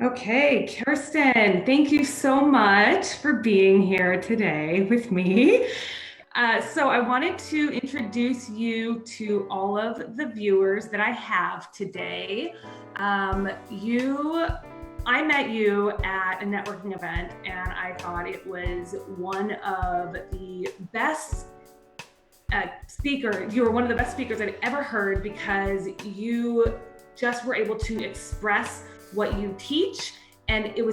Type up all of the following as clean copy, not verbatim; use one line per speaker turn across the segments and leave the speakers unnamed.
Okay, Kerstin, thank you so much for being here today with me. So, I wanted to introduce you to all of the viewers that I have today. I met you at a networking event, and I thought it was one of the best you were one of the best speakers I'd ever heard because you just were able to express what you teach. And you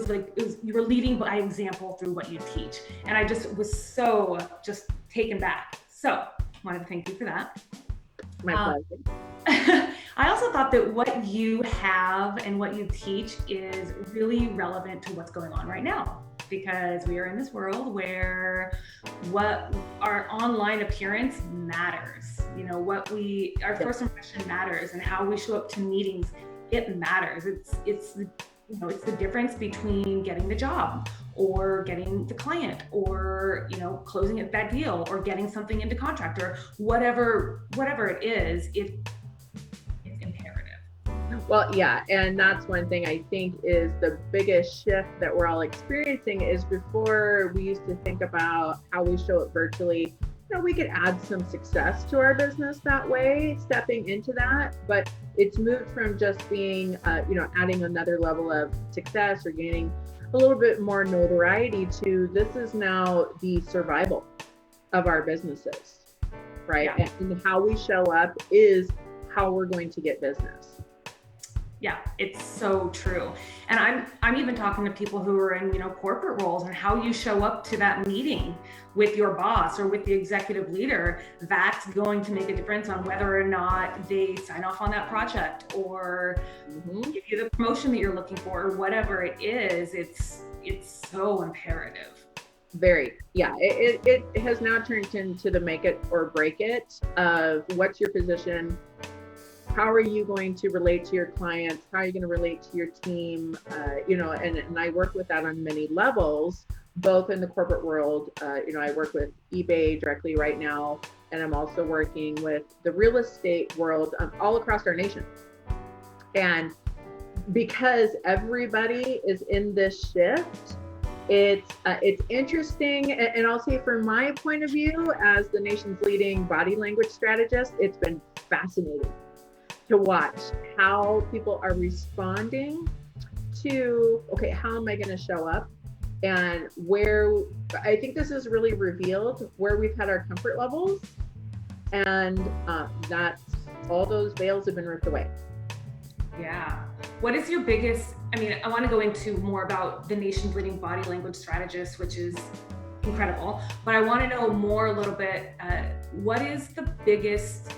were leading by example through what you teach. And I just was so just taken back. So I wanted to thank you for that.
My pleasure.
I also thought that what you have and what you teach is really relevant to what's going on right now because we are in this world where what our online appearance matters. You know, our first impression matters, and how we show up to meetings, it matters. It's the difference between getting the job or getting the client or closing that deal or getting something into contract or whatever it is. It's imperative.
Well, yeah, and that's one thing I think is the biggest shift that we're all experiencing is before we used to think about how we show it virtually. We could add some success to our business that way, stepping into that, but it's moved from just being, adding another level of success or gaining a little bit more notoriety to this is now the survival of our businesses, right?
Yeah.
And how we show up is how we're going to get business.
Yeah, it's so true. And I'm even talking to people who are in, corporate roles, and how you show up to that meeting with your boss or with the executive leader, that's going to make a difference on whether or not they sign off on that project or give you the promotion that you're looking for or whatever it is. It's so imperative.
Very, yeah. It has now turned into the make it or break it of what's your position. How are you going to relate to your clients? How are you going to relate to your team? And I work with that on many levels, both in the corporate world. I work with eBay directly right now, and I'm also working with the real estate world all across our nation. And because everybody is in this shift, it's interesting. And I'll say from my point of view, as the nation's leading body language strategist, it's been fascinating to watch how people are responding to, okay, how am I going to show up? And where I think this has really revealed where we've had our comfort levels, and that's all those veils have been ripped away.
Yeah. What is your biggest, I want to go into more about the nation's leading body language strategist, which is incredible, but I want to know more a little bit, what is the biggest,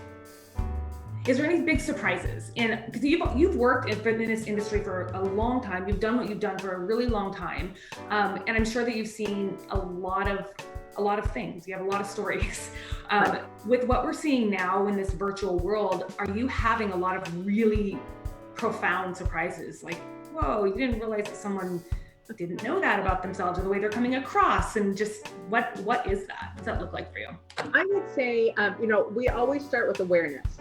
is there any big surprises? And because you've worked in this industry for a long time, you've done what you've done for a really long time, and I'm sure that you've seen a lot of things. You have a lot of stories. With what we're seeing now in this virtual world, are you having a lot of really profound surprises? Like, whoa, you didn't realize that someone didn't know that about themselves or the way they're coming across, and just what is that? What does that look like for you?
I would say, we always start with awareness.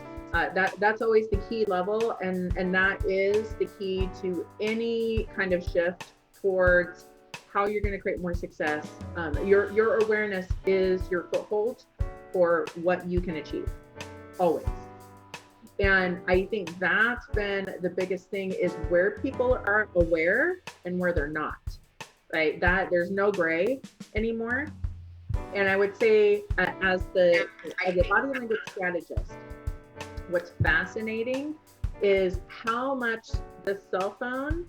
That's always the key level, and that is the key to any kind of shift towards how you're going to create more success. Your awareness is your foothold for what you can achieve, always. And I think that's been the biggest thing, is where people are aware and where they're not, right? That there's no gray anymore. And I would say, as a body language strategist, what's fascinating is how much the cell phone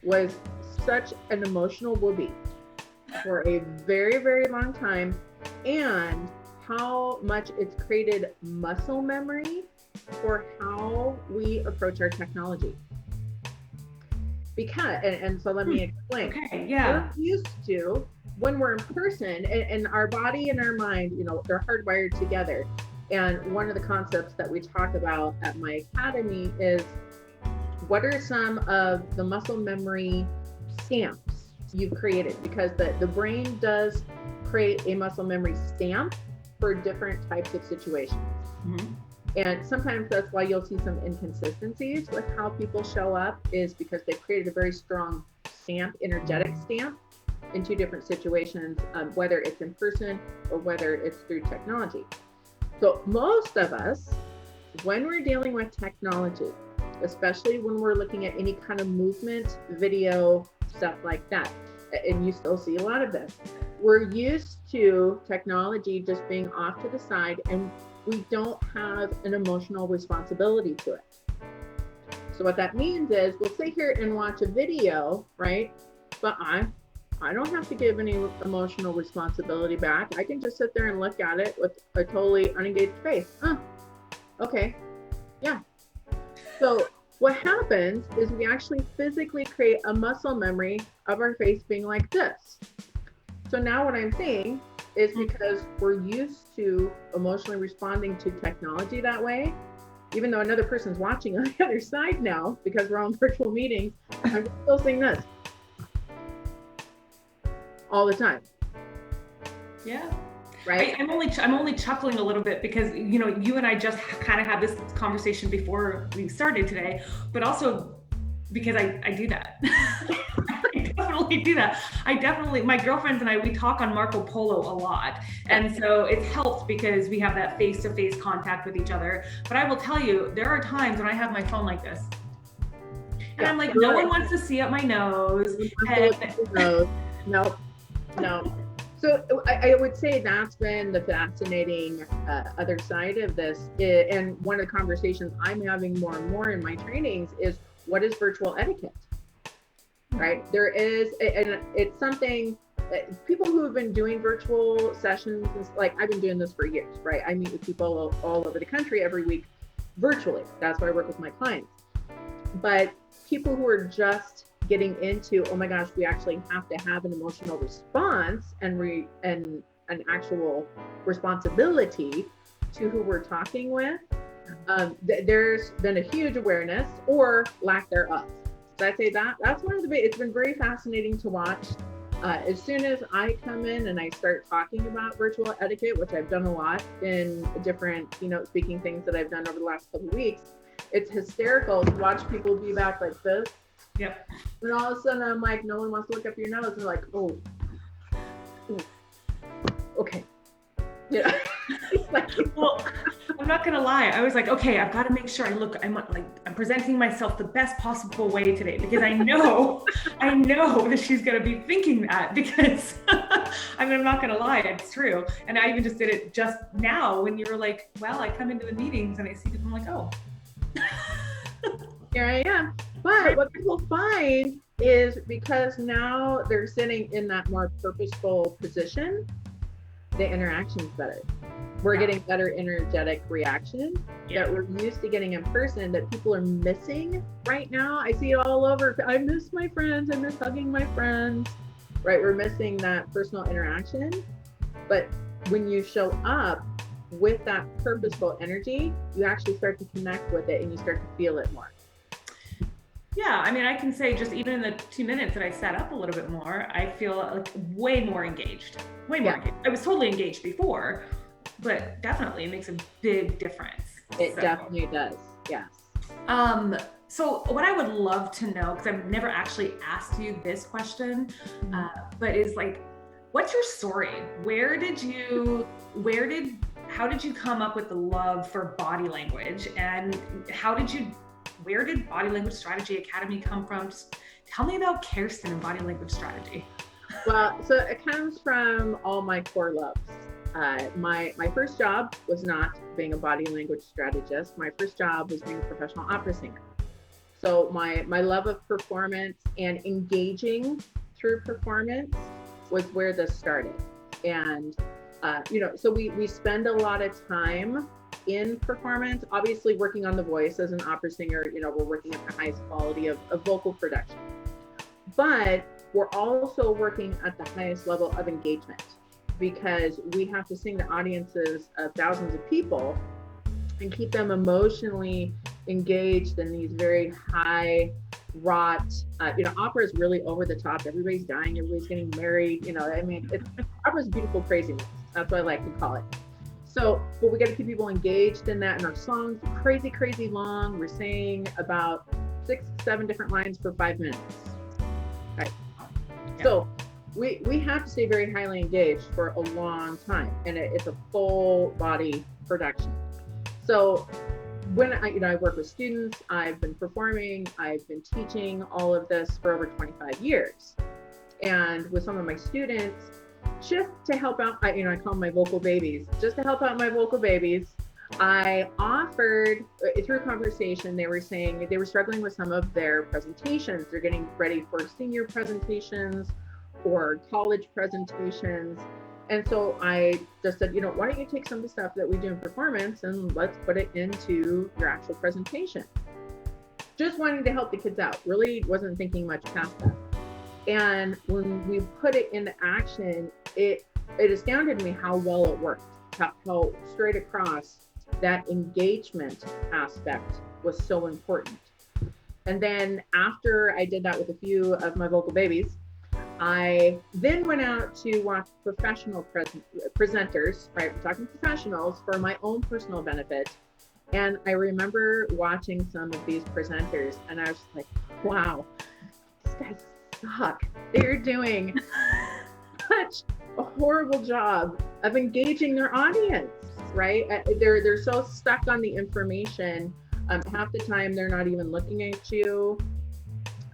was such an emotional whoopee for a very, very long time, and how much it's created muscle memory for how we approach our technology. Because, and so let me explain.
Okay, yeah.
We're used to, when we're in person, and our body and our mind, they're hardwired together. And one of the concepts that we talk about at my academy is, what are some of the muscle memory stamps you've created? Because the brain does create a muscle memory stamp for different types of situations.
Mm-hmm.
And sometimes that's why you'll see some inconsistencies with how people show up, is because they've created a very strong stamp, energetic stamp, in two different situations, whether it's in person or whether it's through technology. So most of us, when we're dealing with technology, especially when we're looking at any kind of movement, video, stuff like that, and you still see a lot of this, we're used to technology just being off to the side, and we don't have an emotional responsibility to it. So what that means is we'll sit here and watch a video, right? But I don't have to give any emotional responsibility back. I can just sit there and look at it with a totally unengaged face. Okay, yeah. So what happens is we actually physically create a muscle memory of our face being like this. So now what I'm saying is, because we're used to emotionally responding to technology that way, even though another person's watching on the other side now, because we're on virtual meetings, I'm still saying this all the time.
Yeah.
Right.
I'm only chuckling a little bit because, you know, you and I just kind of had this conversation before we started today, but also because I do that. I definitely do that. My girlfriends and I, we talk on Marco Polo a lot. And so it's helped because we have that face-to-face contact with each other. But I will tell you, there are times when I have my phone like this. And I'm like, no one wants to see up my nose.
No. So I would say that's been the fascinating other side of this. And one of the conversations I'm having more and more in my trainings is, what is virtual etiquette? Right? There is, and it's something that people who have been doing virtual sessions, like I've been doing this for years, right? I meet with people all over the country every week virtually. That's why I work with my clients. But people who are just getting into, oh my gosh, we actually have to have an emotional response and an actual responsibility to who we're talking with, there's been a huge awareness or lack thereof. So I'd say that's one of the big, it's been very fascinating to watch. As soon as I come in and I start talking about virtual etiquette, which I've done a lot in different keynote speaking things that I've done over the last couple of weeks, it's hysterical to watch people be back like this.
Yep.
And all of a sudden I'm like, no one wants to look up your nose. And like, oh, okay. Yeah.
Well, I'm not gonna lie. I was like, okay, I've got to make sure I'm presenting myself the best possible way today, because I know that she's gonna be thinking that, because I mean, I'm not gonna lie, it's true. And I even just did it just now when you were like, well, I come into the meetings and I see people, I'm like, oh.
Here I am. But what people find is, because now they're sitting in that more purposeful position, the interaction's better. We're getting better energetic reaction that we're used to getting in person, that people are missing right now. I see it all over. I miss my friends. I miss hugging my friends, right? We're missing that personal interaction. But when you show up with that purposeful energy, you actually start to connect with it and you start to feel it more.
Yeah, I mean, I can say just even in the 2 minutes that I sat up a little bit more, I feel like way more engaged. Engaged. I was totally engaged before, but definitely it makes a big difference.
It definitely does, yes.
So what I would love to know, because I've never actually asked you this question, but is like, what's your story? How did you come up with the love for body language, and where did Body Language Strategy Academy come from? Just tell me about Kerstin and Body Language Strategy.
Well, so it comes from all my core loves. My first job was not being a body language strategist. My first job was being a professional opera singer. So my love of performance and engaging through performance was where this started. And so we spend a lot of time in performance, obviously working on the voice as an opera singer. We're working at the highest quality of vocal production, but we're also working at the highest level of engagement, because we have to sing to audiences of thousands of people and keep them emotionally engaged in these very high wrought, opera is really over the top. Everybody's dying, everybody's getting married, opera's beautiful craziness. That's what I like to call it. So, but we got to keep people engaged in that. And our songs are crazy, crazy long. We're saying about 6-7 different lines for 5 minutes. Right. So we have to stay very highly engaged for a long time, and it's a full body production. So when I work with students, I've been performing, I've been teaching all of this for over 25 years. And with some of my students, just to help out, I call them my vocal babies, just to help out my vocal babies, I offered, through conversation, they were saying they were struggling with some of their presentations. They're getting ready for senior presentations or college presentations. And so I just said, why don't you take some of the stuff that we do in performance and let's put it into your actual presentation. Just wanting to help the kids out, really wasn't thinking much past that. And when we put it into action, it astounded me how well it worked, how straight across that engagement aspect was so important. And then after I did that with a few of my vocal babies, I then went out to watch professional presenters, right? We're talking professionals, for my own personal benefit. And I remember watching some of these presenters and I was just like, wow, these guys suck. They're doing such a horrible job of engaging their audience, right? They're so stuck on the information. Half the time they're not even looking at you.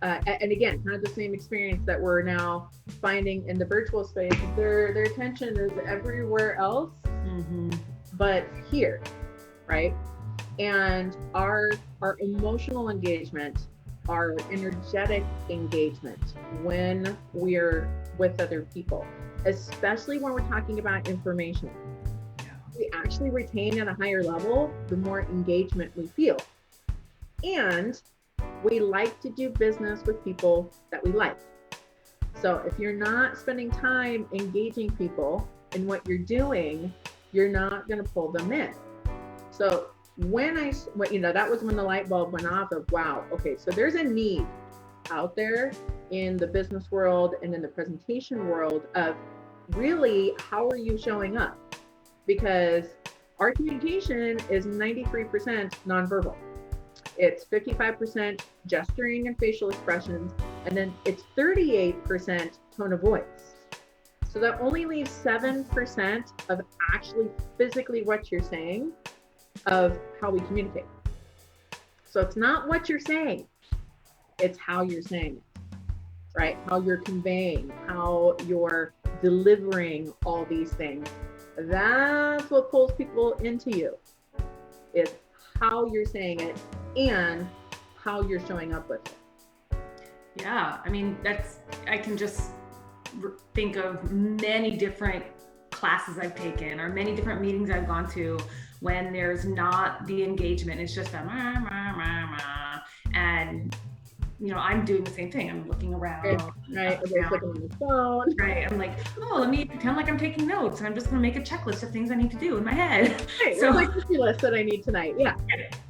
And again, kind of the same experience that we're now finding in the virtual space. Their attention is everywhere else, but here, right? And our emotional engagement, our energetic engagement when we're with other people, especially when we're talking about information, we actually retain at a higher level the more engagement we feel. And we like to do business with people that we like. So if you're not spending time engaging people in what you're doing, you're not going to pull them in. So when that was when the light bulb went off of, wow, okay, so there's a need out there in the business world and in the presentation world of really, how are you showing up? Because our communication is 93% nonverbal. It's 55% gesturing and facial expressions, and then it's 38% tone of voice. So that only leaves 7% of actually physically what you're saying of how we communicate. So it's not what you're saying, it's how you're saying it, right? How you're conveying, how you're delivering all these things. That's what pulls people into you, is how you're saying it and how you're showing up with it.
Yeah, I mean, I can just think of many different classes I've taken or many different meetings I've gone to when there's not the engagement. It's just a rah, rah, rah, rah. And I'm doing the same thing. I'm looking around.
Right. Everybody's looking on the phone.
Right. I'm like, oh, let me pretend like I'm taking notes, and I'm just going to make a checklist of things I need to do in my head.
Right. So like the list that I need tonight. Yeah.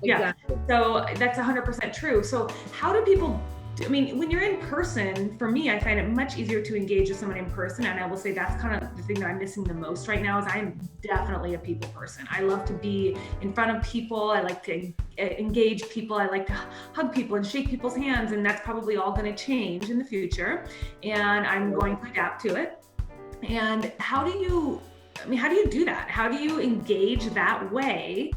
Yeah.
Exactly.
So that's 100% true. So how do people? When you're in person, for me, I find it much easier to engage with someone in person. And I will say that's kind of the thing that I'm missing the most right now, is I'm definitely a people person. I love to be in front of people. I like to engage people. I like to hug people and shake people's hands. And that's probably all going to change in the future. And I'm going to adapt to it. And how do you do that? How do you engage that way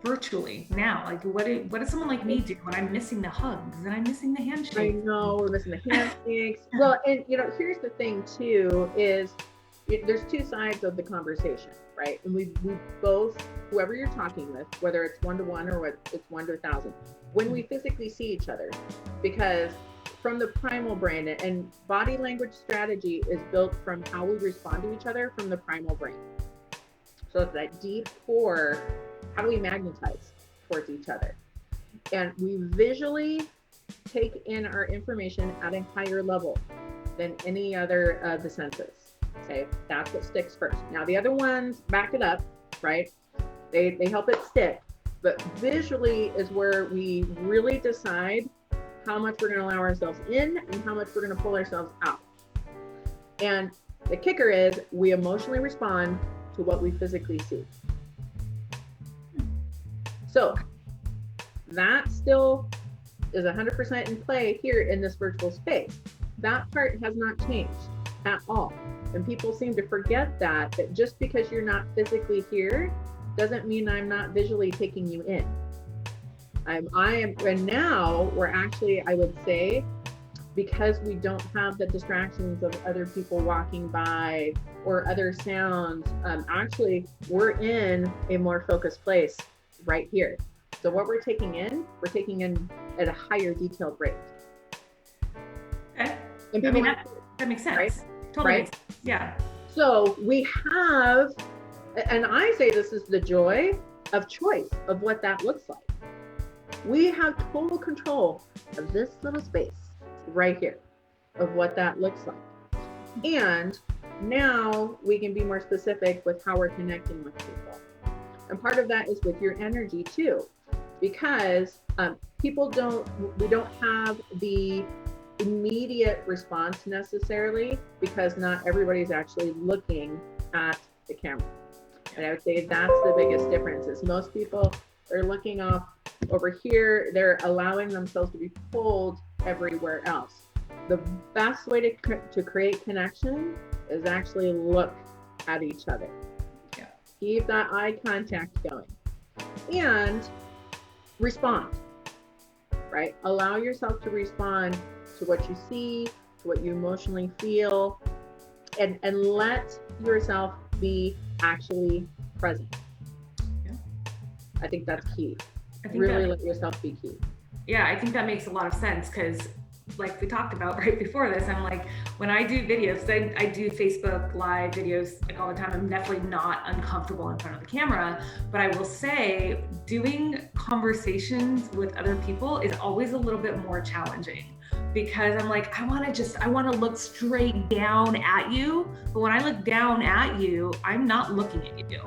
virtually now? Like, what does someone like me do when I'm missing the hugs and I'm missing the handshakes?
I know, we're missing the handshakes. Well, and here's the thing too, is there's two sides of the conversation, right? And we both, whoever you're talking with, whether it's one-to-one or it's 1 to 1,000, when we physically see each other, because from the primal brain, and body language strategy is built from how we respond to each other from the primal brain. So it's that deep core. How do we magnetize towards each other? And we visually take in our information at a higher level than any other of the senses. Okay, that's what sticks first. Now the other ones back it up, right? They help it stick, but visually is where we really decide how much we're going to allow ourselves in and how much we're going to pull ourselves out. And the kicker is we emotionally respond to what we physically see. So that still is 100% in play here in this virtual space. that part has not changed at all. And people seem to forget that just because you're not physically here doesn't mean I'm not visually taking you in. I am, and now we're actually, I would say, because we don't have the distractions of other people walking by or other sounds, actually we're in a more focused place right here. So what we're taking in at a higher detailed rate.
Okay.
And
I mean, that makes sense.
Right?
Totally
Right?
makes sense. Yeah.
So we have, and I say this is the joy of choice of what that looks like. We have total control of this little space right here of what that looks like. And now we can be more specific with how we're connecting with people. And part of that is with your energy too, because we don't have the immediate response necessarily, because not everybody's actually looking at the camera. And I would say that's the biggest difference is most people are looking off over here, they're allowing themselves to be pulled everywhere else. The best way to create connection is actually look at each other.
Yeah.
Keep that eye contact going and respond, right? Allow yourself to respond to what you see, to what you emotionally feel, and let yourself be actually present.
Yeah.
I think that's key.
I think
Really let yourself be key.
Yeah, I think that makes a lot of sense because like we talked about right before this, I'm like, when I do videos, I do Facebook live videos like all the time. I'm definitely not uncomfortable in front of the camera, but I will say doing conversations with other people is always a little bit more challenging because I'm like, I want to look straight down at you. But when I look down at you, I'm not looking at you.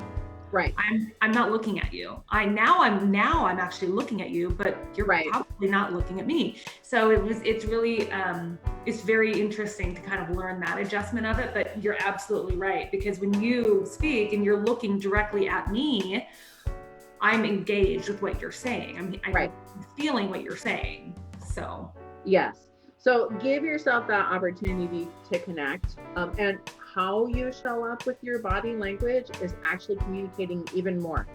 Right.
I'm not looking at you. I'm actually looking at you, but you're
right.
Probably not looking at me. So it's really, it's very interesting to kind of learn that adjustment of it, but you're absolutely right. Because when you speak and you're looking directly at me, I'm engaged with what you're saying. I'm feeling what you're saying. So.
Yes. So give yourself that opportunity to connect, and how you show up with your body language is actually communicating even more,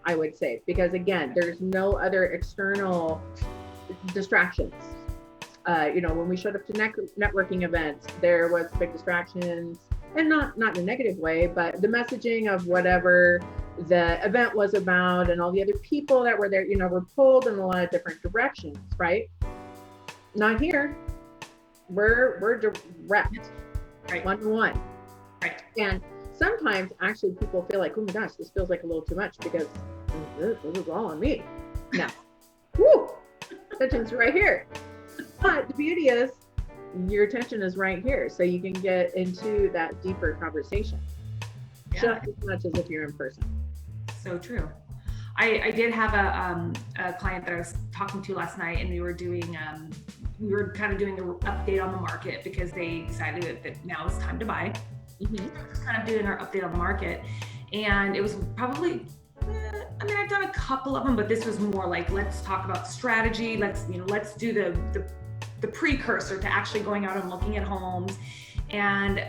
I would say, because again, there's no other external distractions. When we showed up to networking events, there was big distractions, and not in a negative way, but the messaging of whatever the event was about and all the other people that were there, were pulled in a lot of different directions, right? Not here. We're direct,
right.
One-to-one.
Right.
And sometimes actually people feel like, oh my gosh, this feels like a little too much because this is all on me. No. Woo! Attention's right here. But the beauty is your attention is right here. So you can get into that deeper conversation. Yeah. Just as much as if you're in person.
So true. I did have a client that I was talking to last night, and we were kind of doing an update on the market because they decided that now it's time to buy. Mm-hmm. Just kind of doing our update on the market, and it was probably, I've done a couple of them, but this was more like, let's talk about strategy. Let's do the precursor to actually going out and looking at homes. And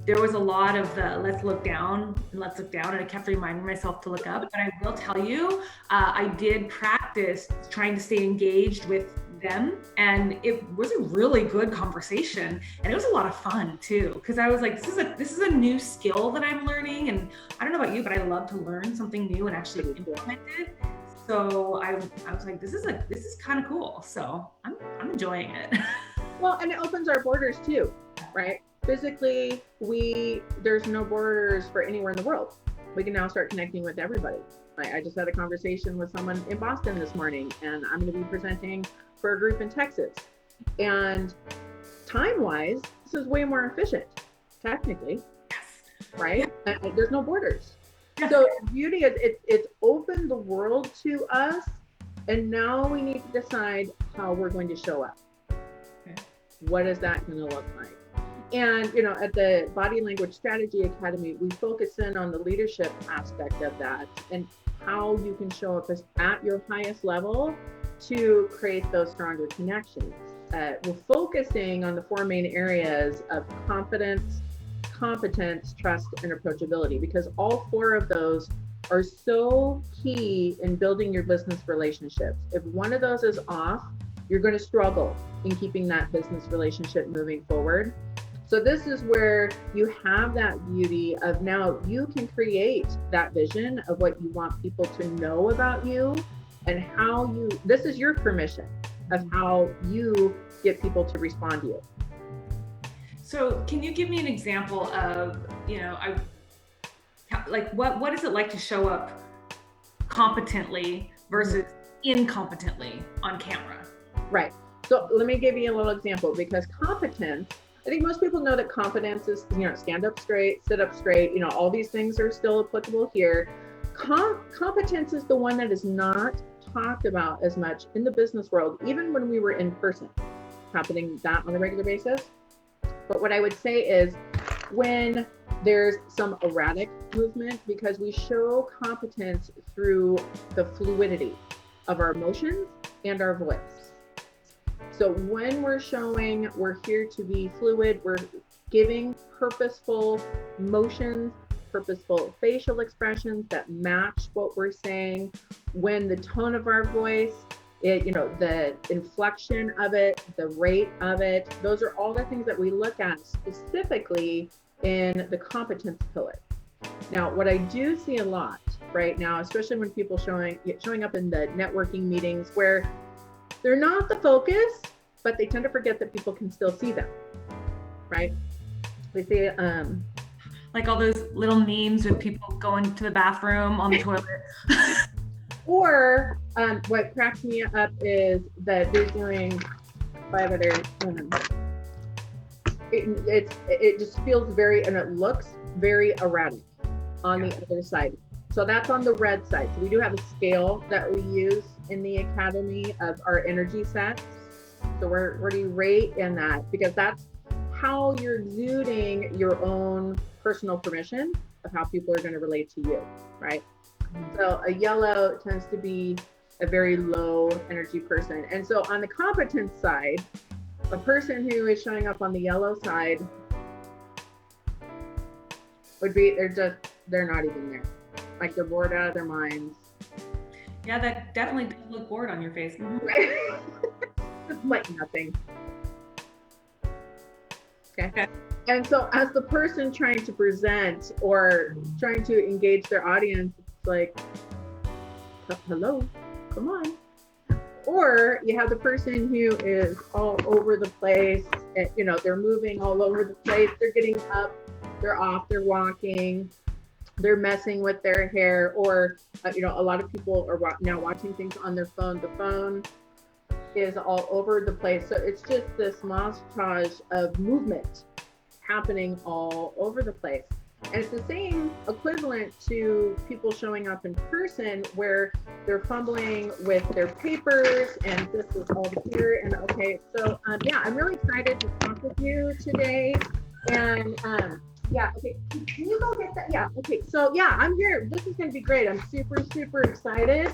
there was a lot of the let's look down, and I kept reminding myself to look up. But I will tell you, I did practice trying to stay engaged with them, and it was a really good conversation, and it was a lot of fun too, because I was like, this is a new skill that I'm learning, and I don't know about you, but I love to learn something new and actually implement it. So I was like, this is kind of cool. So I'm enjoying it.
Well, and it opens our borders too, right? Physically, there's no borders for anywhere in the world. We can now start connecting with everybody. I just had a conversation with someone in Boston this morning, and I'm going to be presenting for a group in Texas. And time-wise, this is way more efficient, technically, right? And there's no borders. Yes. So beauty is it's opened the world to us, and now we need to decide how we're going to show up. Okay. What is that going to look like? And, at the Body Language Strategy Academy, we focus in on the leadership aspect of that and how you can show up at your highest level to create those stronger connections. we're focusing on the four main areas of confidence, competence, trust, and approachability, because all four of those are so key in building your business relationships. If one of those is off, you're going to struggle in keeping that business relationship moving forward. So this is where you have that beauty of now you can create that vision of what you want people to know about you and how you, this is your permission of how you get people to respond to you.
So can you give me an example of, what is it like to show up competently versus incompetently on camera?
Right. So let me give you a little example, because competence, I think most people know that competence is, stand up straight, sit up straight, all these things are still applicable here. Competence is the one that is not talked about as much in the business world, even when we were in person, happening that on a regular basis. But what I would say is when there's some erratic movement, because we show competence through the fluidity of our emotions and our voice. So when we're showing we're here to be fluid, we're giving purposeful motions, purposeful facial expressions that match what we're saying. When the tone of our voice, the inflection of it, the rate of it, those are all the things that we look at specifically in the competence pillar. Now, what I do see a lot right now, especially when people showing up in the networking meetings where they're not the focus, but they tend to forget that people can still see them, right? They say,
like all those little memes with people going to the bathroom on the toilet.
Or what cracks me up is that they're doing 5 other, it just feels very, and it looks very erratic on the other side. So that's on the red side. So we do have a scale that we use in the academy of our energy sets. So where do you rate in that? Because that's how you're exuding your own personal permission of how people are going to relate to you, right? So a yellow tends to be a very low energy person. And so on the competence side, a person who is showing up on the yellow side would be, they're not even there. Like they're bored out of their minds.
Yeah, that definitely does look bored on your face.
It's like nothing. Okay. And so as the person trying to present or trying to engage their audience, it's like, hello, come on. Or you have the person who is all over the place, and, they're moving all over the place. They're getting up, they're off, they're walking, they're messing with their hair, or, a lot of people are now watching things on their phone. The phone is all over the place. So it's just this montage of movement happening all over the place. And it's the same equivalent to people showing up in person where they're fumbling with their papers and this is all here. And okay, so I'm really excited to talk with you today. And okay, can you go get that? Yeah, okay, so I'm here. This is gonna be great. I'm super, super excited.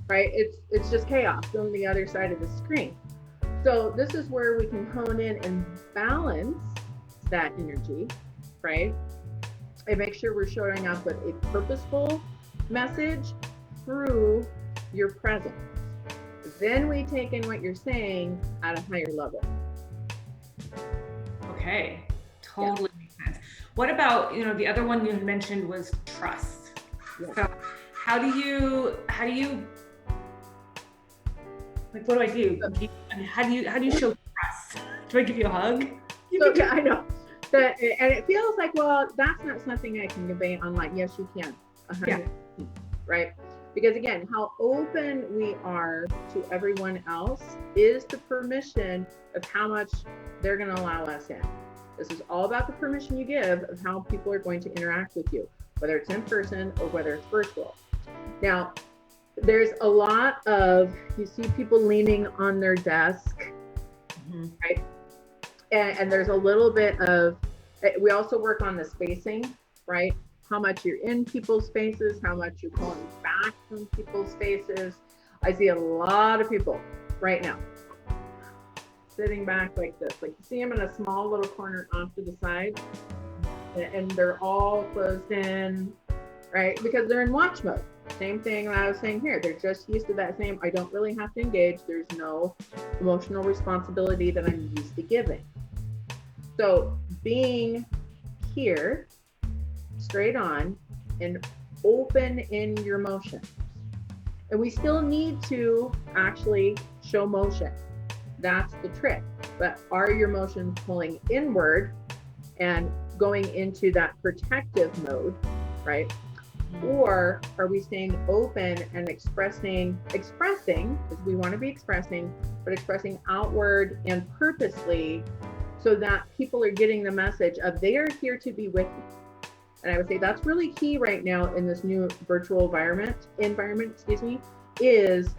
Right? It's just chaos on the other side of the screen. So this is where we can hone in and balance that energy, right? And make sure we're showing up with a purposeful message through your presence. Then we take in what you're saying at a higher level.
Okay, totally makes sense. What about, the other one you mentioned was trust. Yes. So how do you like, what do I do? How do you show trust? Do I give you a hug?
So, I know. And it feels like, well, that's not something I can convey online. Yes, you can. 100%, right? Because again, how open we are to everyone else is the permission of how much they're going to allow us in. This is all about the permission you give of how people are going to interact with you, whether it's in person or whether it's virtual. Now, there's a lot of, you see people leaning on their desk, right? And there's a little bit of, we also work on the spacing, right? How much you're in people's spaces, how much you're pulling back from people's spaces. I see a lot of people right now sitting back like this. Like you see them in a small little corner off to the side, and they're all closed in, right? Because they're in watch mode. Same thing that I was saying here. They're just used to that same, I don't really have to engage. There's no emotional responsibility that I'm used to giving. So being here, straight on, and open in your motions. And we still need to actually show motion. That's the trick. But are your motions pulling inward and going into that protective mode, right? Or are we staying open and expressing, because we want to be expressing, but expressing outward and purposely, so that people are getting the message of they are here to be with me. And I would say that's really key right now in this new virtual environment, is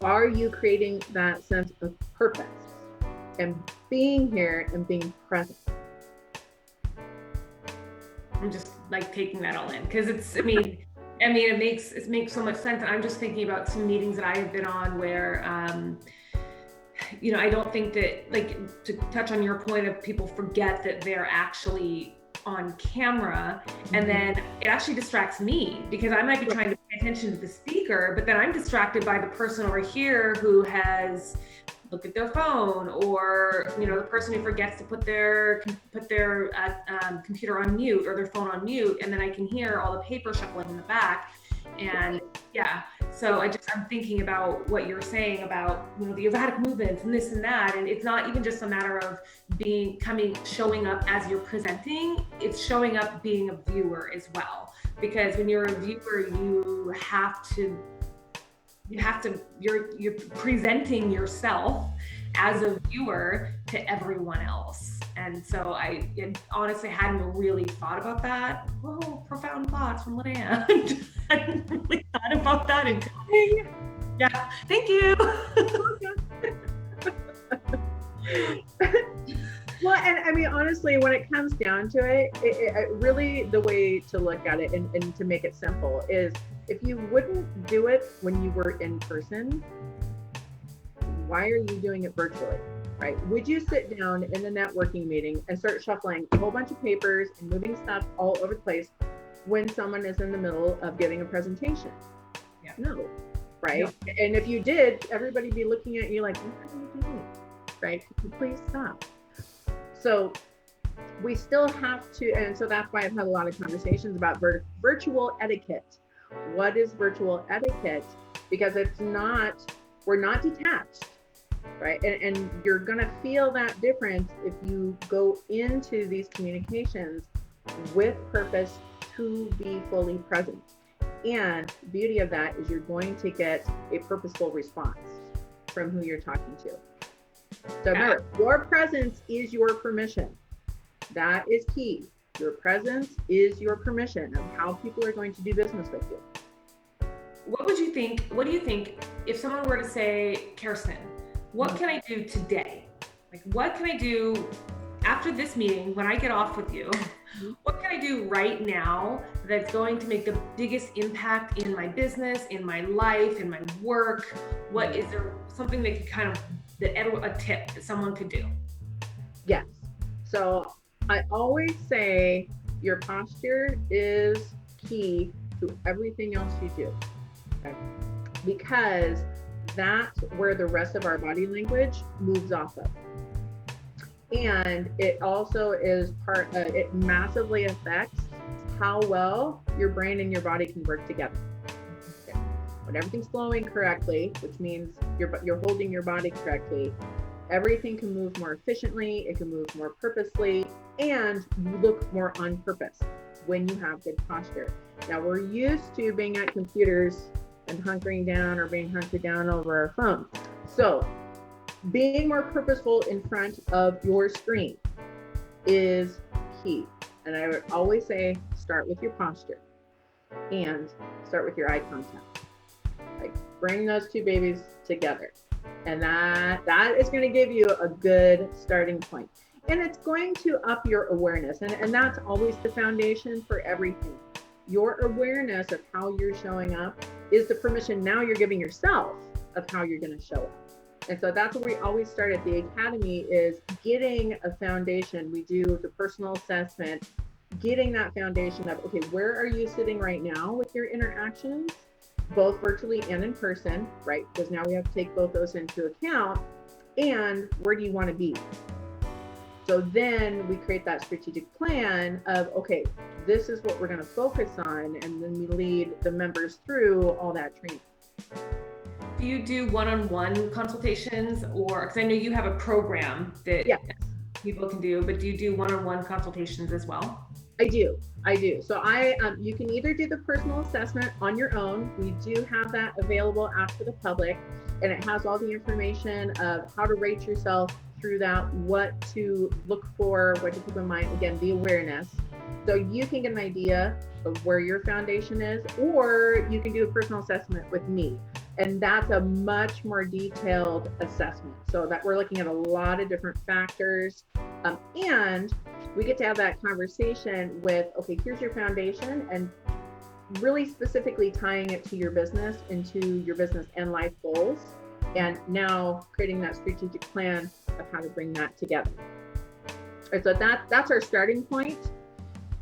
are you creating that sense of purpose and being here and being present?
I'm just like taking that all in, because it makes so much sense. I'm just thinking about some meetings that I have been on where, I don't think that, like, to touch on your point of people forget that they're actually on camera, and then it actually distracts me because I might be trying to pay attention to the speaker, but then I'm distracted by the person over here who has looked at their phone, or the person who forgets to put their computer on mute or their phone on mute, and then I can hear all the paper shuffling in the back. And so I'm thinking about what you're saying about the erratic movements and this and that, and it's not even just a matter of showing up as you're presenting, it's showing up being a viewer as well, because when you're a viewer, you're presenting yourself as a viewer to everyone else. And so I honestly hadn't really thought about that. Oh, profound thoughts from Lynea. I hadn't really thought about that until, thank you.
Well, and I mean, honestly, when it comes down to it really, the way to look at it and to make it simple is, if you wouldn't do it when you were in person, why are you doing it virtually, right? Would you sit down in the networking meeting and start shuffling a whole bunch of papers and moving stuff all over the place when someone is in the middle of giving a presentation?
Yeah.
No, right? Yeah. And if you did, everybody be looking at you like, what are you doing, right? Please stop. So we still have to, and so that's why I've had a lot of conversations about virtual etiquette. What is virtual etiquette? Because we're not detached, right? And you're gonna feel that difference if you go into these communications with purpose to be fully present. And the beauty of that is you're going to get a purposeful response from who you're talking to. So remember, your presence is your permission. That is key. Your presence is your permission of how people are going to do business with you.
What do you think if someone were to say, Kerstin, what can I do today? Like, what can I do after this meeting when I get off with you? What can I do right now that's going to make the biggest impact in my business, in my life, in my work? What is there something that could a tip that someone could do?
Yes. So I always say your posture is key to everything else you do. Okay? Because that's where the rest of our body language moves off of. And it also is it massively affects how well your brain and your body can work together. Okay. When everything's flowing correctly, which means you're holding your body correctly, everything can move more efficiently, it can move more purposely, and you look more on purpose when you have good posture. Now, we're used to being at computers and hunkering down or being hunkered down over our phone. So being more purposeful in front of your screen is key. And I would always say, start with your posture and start with your eye contact. Like, bring those two babies together. And that is going to give you a good starting point. And it's going to up your awareness. And that's always the foundation for everything. Your awareness of how you're showing up is the permission now you're giving yourself of how you're going to show up. And so that's where we always start at the academy, is getting a foundation. We do the personal assessment, getting that foundation of, okay, where are you sitting right now with your interactions, both virtually and in person, right? Because now we have to take both those into account. And where do you want to be? So then we create that strategic plan of, okay, this is what we're going to focus on. And then we lead the members through all that training.
Do you do one-on-one consultations, or, because I know you have a program that people can do, but do you do one-on-one consultations as well?
I do. So you can either do the personal assessment on your own. We do have that available out to the public, and it has all the information of how to rate yourself through that, what to look for, what to keep in mind, again, the awareness. So you can get an idea of where your foundation is, or you can do a personal assessment with me. And that's a much more detailed assessment. So that we're looking at a lot of different factors. And we get to have that conversation with, okay, here's your foundation, and really specifically tying it to your business, into your business and life goals. And now creating that strategic plan of how to bring that together. And so that's our starting point.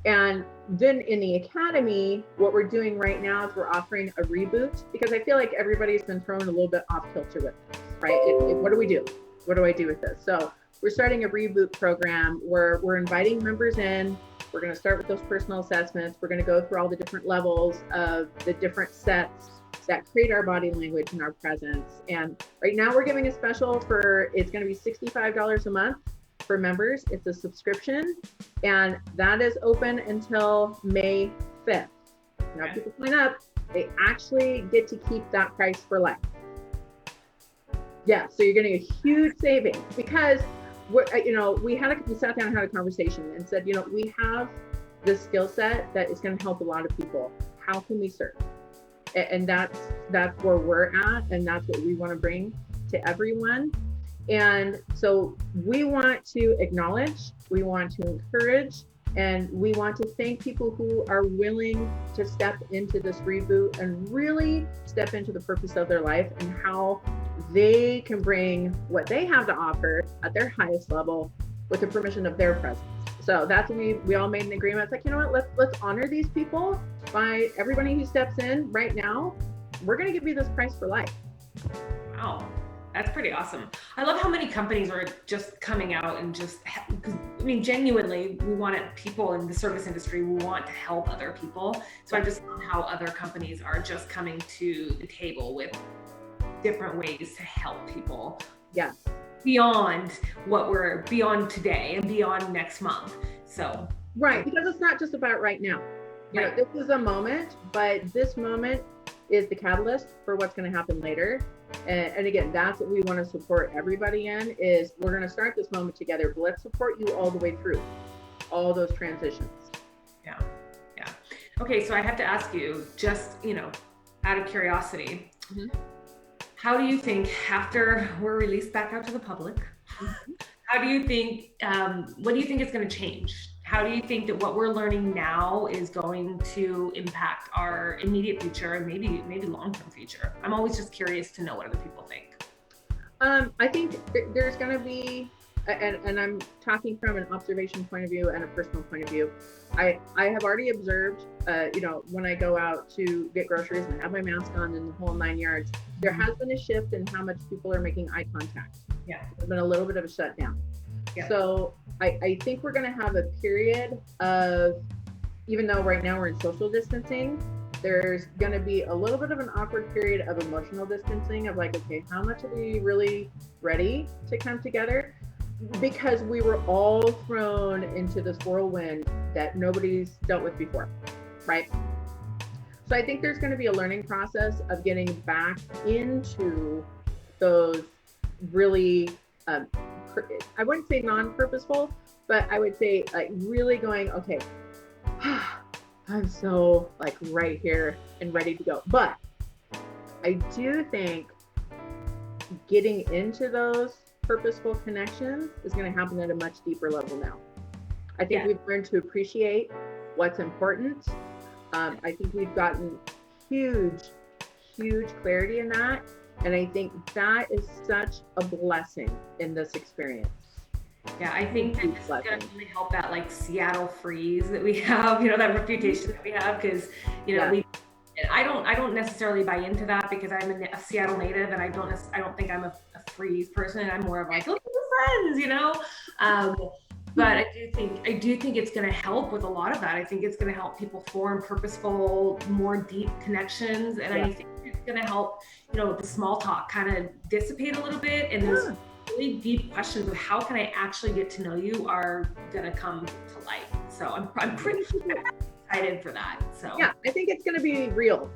And then in the academy, what we're doing right now is we're offering a reboot, because I feel like everybody's been thrown a little bit off kilter with this, right? What do we do? What do I do with this? So we're starting a reboot program where we're inviting members in. We're going to start with those personal assessments. We're going to go through all the different levels of the different sets that create our body language and our presence. And right now we're giving a special it's going to be $65 a month for members. It's a subscription, and that is open until May 5th. Now, people sign up, they actually get to keep that price for life. Yeah, so you're getting a huge savings, because we sat down and had a conversation and said, we have this skill set that is going to help a lot of people. How can we serve? And that's where we're at, and that's what we want to bring to everyone. And so we want to acknowledge, we want to encourage, and we want to thank people who are willing to step into this reboot and really step into the purpose of their life and how they can bring what they have to offer at their highest level with the permission of their presence. So that's when we all made an agreement. It's like, you know what, let's honor these people by everybody who steps in right now. We're going to give you this price for life.
Wow. That's pretty awesome. I love how many companies are just coming out and genuinely, we want people in the service industry, we want to help other people. So I just love how other companies are just coming to the table with different ways to help people.
Yes.
Beyond what we're beyond today and beyond next month. So.
Right, because it's not just about right now. This is a moment, but this moment is the catalyst for what's going to happen later. And again, that's what we want to support everybody in, is we're going to start this moment together, but let's support you all the way through all those transitions.
Yeah. Okay, so I have to ask you, just, out of curiosity, how do you think, after we're released back out to the public, what do you think is going to change? How do you think that what we're learning now is going to impact our immediate future and maybe long-term future? I'm always just curious to know what other people think.
I think there's going to be, and I'm talking from an observation point of view and a personal point of view. I have already observed, when I go out to get groceries and have my mask on and the whole 9 yards, there has been a shift in how much people are making eye contact.
Yeah.
There's been a little bit of a shutdown.
Yeah.
So I think we're going to have a period of, even though right now we're in social distancing, there's going to be a little bit of an awkward period of emotional distancing of like, okay, how much are we really ready to come together? Because we were all thrown into this whirlwind that nobody's dealt with before, right? So I think there's going to be a learning process of getting back into those really, I wouldn't say non-purposeful, but I would say like really going, okay, I'm so like right here and ready to go. But I do think getting into those purposeful connections is going to happen at a much deeper level now. I think we've learned to appreciate what's important. I think we've gotten huge clarity in that. And I think that is such a blessing in this experience.
Yeah, I think that this is going to really help that like Seattle freeze that we have, you know, that reputation that we have, because, you know, I don't necessarily buy into that because I'm a Seattle native, and I don't think I'm a freeze person. I'm more of like, look at the friends, you know. But I do think it's going to help with a lot of that. I think it's going to help people form purposeful, more deep connections, and I think it's going to help, you know, the small talk kind of dissipate a little bit, and those really deep questions of how can I actually get to know you are going to come to life. So I'm pretty excited for that. So
yeah, I think it's going to be real.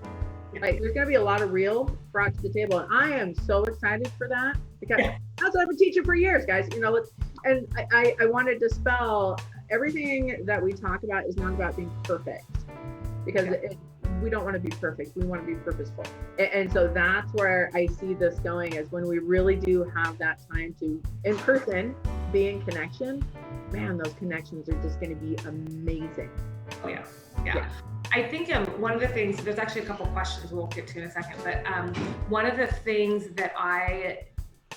Like, there's going to be a lot of real brought to the table, and I am so excited for that, because that's what I've been teaching for years, guys. You know, and I want to dispel everything that we talk about is not about being perfect, because we don't want to be perfect. We want to be purposeful. And so that's where I see this going, is when we really do have that time to, in person, be in connection, man, those connections are just going to be amazing.
Oh, yeah. I think one of the things, there's actually a couple questions we'll get to in a second, but one of the things that I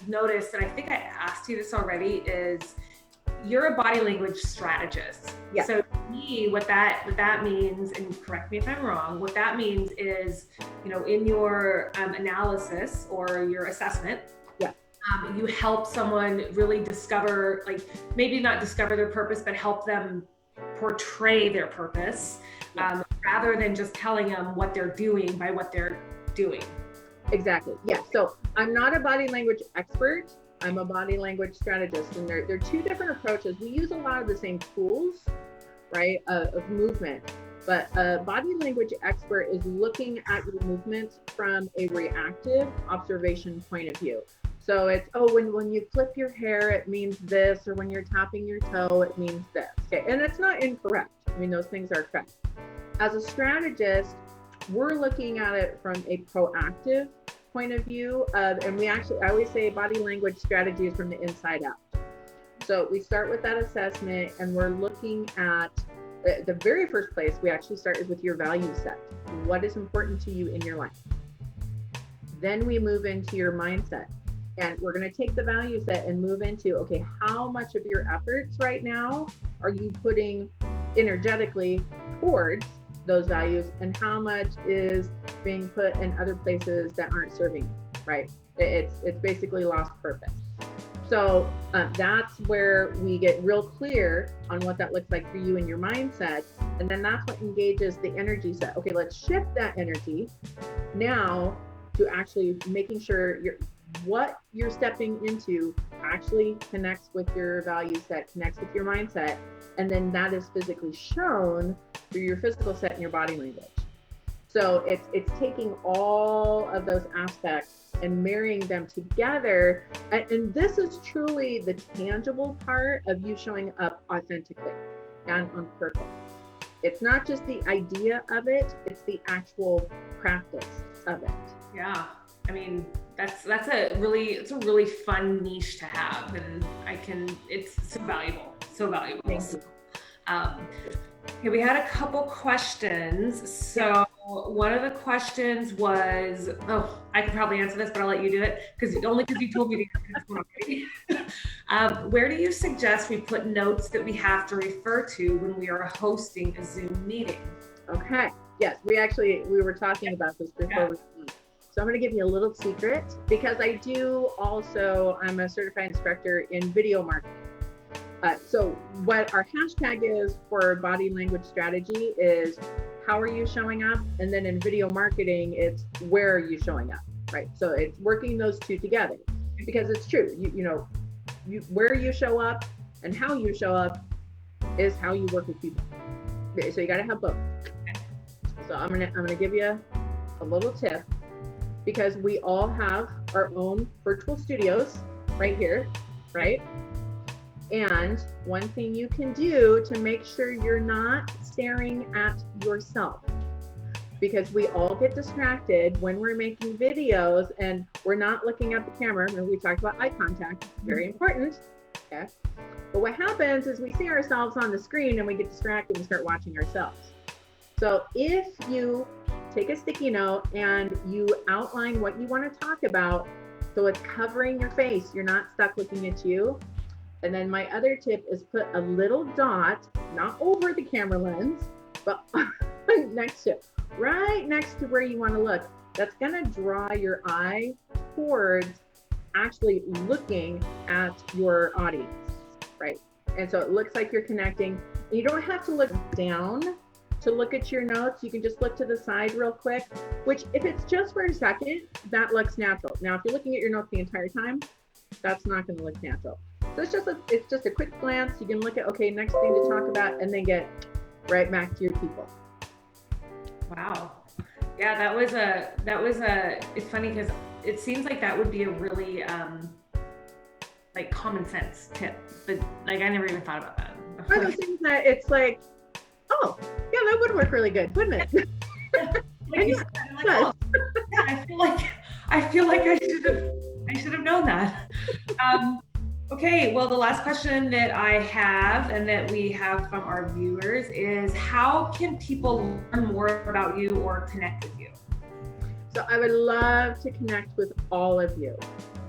noticed, and I think I asked you this already, is you're a body language strategist.
Yeah.
So to me, what that means, and correct me if I'm wrong, what that means is, you know, in your analysis or your assessment, you help someone really discover, like, maybe not discover their purpose, but help them portray their purpose, rather than just telling them what they're doing by what they're doing.
Exactly. Yeah. So I'm not a body language expert. I'm a body language strategist, and they're two different approaches. We use a lot of the same tools, right, of movement, but a body language expert is looking at your movements from a reactive observation point of view. So it's, when you flip your hair, it means this, or when you're tapping your toe, it means this. Okay, and it's not incorrect. I mean, those things are correct. As a strategist, we're looking at it from a proactive point of view, and I always say body language strategy is from the inside out. So we start with that assessment, and we're looking at the very first place we actually start is with your value set. What is important to you in your life? Then we move into your mindset. And we're going to take the value set and move into, okay, how much of your efforts right now are you putting energetically towards those values, and how much is being put in other places that aren't serving you, right? It's basically lost purpose. So that's where we get real clear on what that looks like for you in your mindset. And then that's what engages the energy set. Okay, let's shift that energy now to actually making sure what you're stepping into actually connects with your value set, connects with your mindset, and then that is physically shown through your physical set and your body language. So it's taking all of those aspects and marrying them together, and this is truly the tangible part of you showing up authentically and on purpose. It's not just the idea of it, it's the actual practice of it.
Yeah, I mean, it's a really fun niche to have, and it's so valuable. So, okay, we had a couple questions. So one of the questions was, I could probably answer this, but I'll let you do it because you told me to answer this one already. Where do you suggest we put notes that we have to refer to when we are hosting a Zoom meeting?
Okay. Yes, we were talking about this before we meet. So I'm going to give you a little secret, because I'm a certified instructor in video marketing. So what our hashtag is for body language strategy is, how are you showing up? And then in video marketing, it's, where are you showing up, right? So it's working those two together, because it's true. Where you show up and how you show up is how you work with people. So you got to have both. So I'm gonna give you a little tip, because we all have our own virtual studios right here, right? And one thing you can do to make sure you're not staring at yourself, because we all get distracted when we're making videos and we're not looking at the camera. Remember, we talked about eye contact, very important, okay? But what happens is we see ourselves on the screen and we get distracted and start watching ourselves. So if you take a sticky note and you outline what you want to talk about. So it's covering your face. You're not stuck looking at you. And then my other tip is put a little dot, not over the camera lens, but right next to where you want to look. That's going to draw your eye towards actually looking at your audience, right? And so it looks like you're connecting. You don't have to look down to look at your notes. You can just look to the side real quick, which if it's just for a second, that looks natural. Now, if you're looking at your notes the entire time, that's not going to look natural. So it's just a quick glance. You can look at, okay, next thing to talk about, and then get right back to your people.
Wow. Yeah, that was it's funny because it seems like that would be a really like common sense tip, but like I never even thought about that.
One of those things that it's like, oh, yeah, that would work really good, wouldn't it?
Like you said, like, oh, yeah, I feel like I should have known that. Okay, well, the last question that I have and that we have from our viewers is, how can people learn more about you or connect with you?
So I would love to connect with all of you.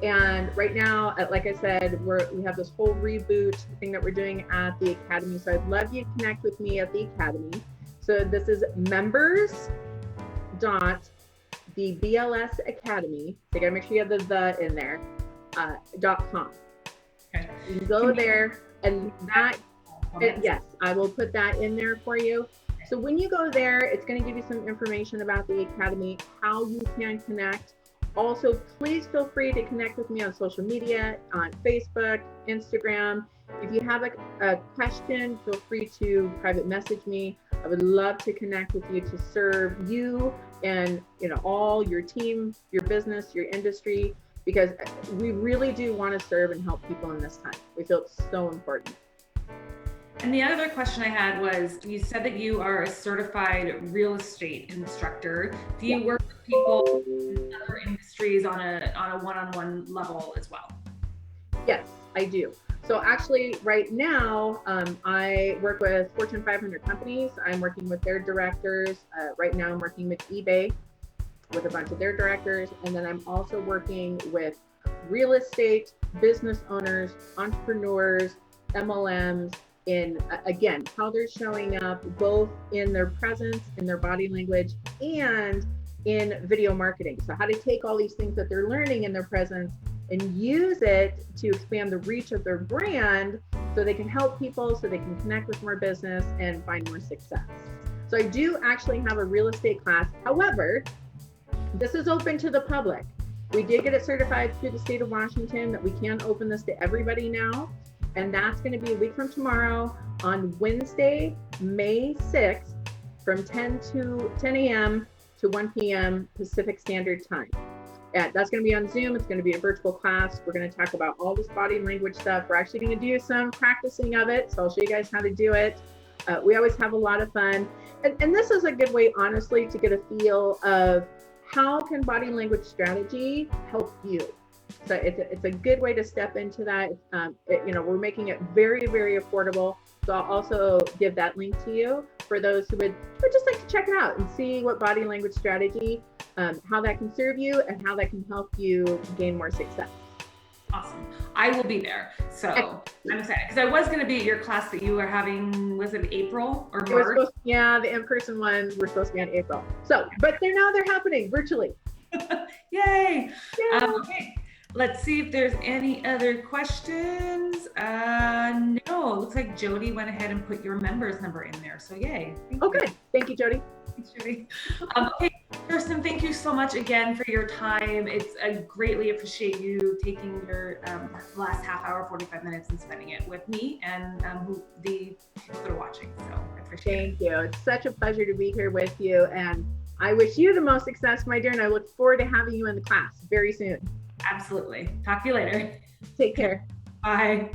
And right now, like I said, we have this whole reboot thing that we're doing at the Academy. So I'd love you to connect with me at the Academy. So this is members.thebls Academy. So you gotta make sure you have the in there, .com.
Okay.
You can go there, and yes, I will put that in there for you. So when you go there, it's going to give you some information about the Academy, how you can connect. Also, please feel free to connect with me on social media, on Facebook, Instagram. If you have a question, feel free to private message me. I would love to connect with you to serve you and all your team, your business, your industry, because we really do want to serve and help people in this time. We feel it's so important.
And the other question I had was, you said that you are a certified real estate instructor. Do you work with people in other industries on a one-on-one level as well?
Yes, I do. So actually right now, I work with Fortune 500 companies. I'm working with their directors. Right now I'm working with eBay with a bunch of their directors. And then I'm also working with real estate business owners, entrepreneurs, MLMs, in again, how they're showing up both in their presence, in their body language, and in video marketing. So how to take all these things that they're learning in their presence and use it to expand the reach of their brand so they can help people, so they can connect with more business and find more success. So I do actually have a real estate class. However, this is open to the public. We did get it certified through the state of Washington that we can open this to everybody now. And that's going to be a week from tomorrow on Wednesday, May 6th from 10 a.m. to 1 p.m. Pacific Standard Time. That's going to be on Zoom. It's going to be a virtual class. We're going to talk about all this body language stuff. We're actually going to do some practicing of it. So I'll show you guys how to do it. We always have a lot of fun. And this is a good way, honestly, to get a feel of how can body language strategy help you. So it's a good way to step into that. We're making it very, very affordable. So I'll also give that link to you for those who would just like to check it out and see what body language strategy, how that can serve you and how that can help you gain more success.
Awesome. I will be there. So I'm excited because I was going to be at your class that you were having, was it April or March?
The in-person ones were supposed to be in April. So, but they're happening virtually.
Yay. Okay. Let's see if there's any other questions. No, it looks like Jody went ahead and put your members number in there. So yay.
Okay. Thank you, Jody.
Thanks, Jody. Okay, Kerstin, thank you so much again for your time. I greatly appreciate you taking your last half hour, 45 minutes and spending it with me and the people that are watching. So I appreciate it.
Thank you. It's such a pleasure to be here with you. And I wish you the most success, my dear. And I look forward to having you in the class very soon.
Absolutely. Talk to you later.
Take care.
Bye.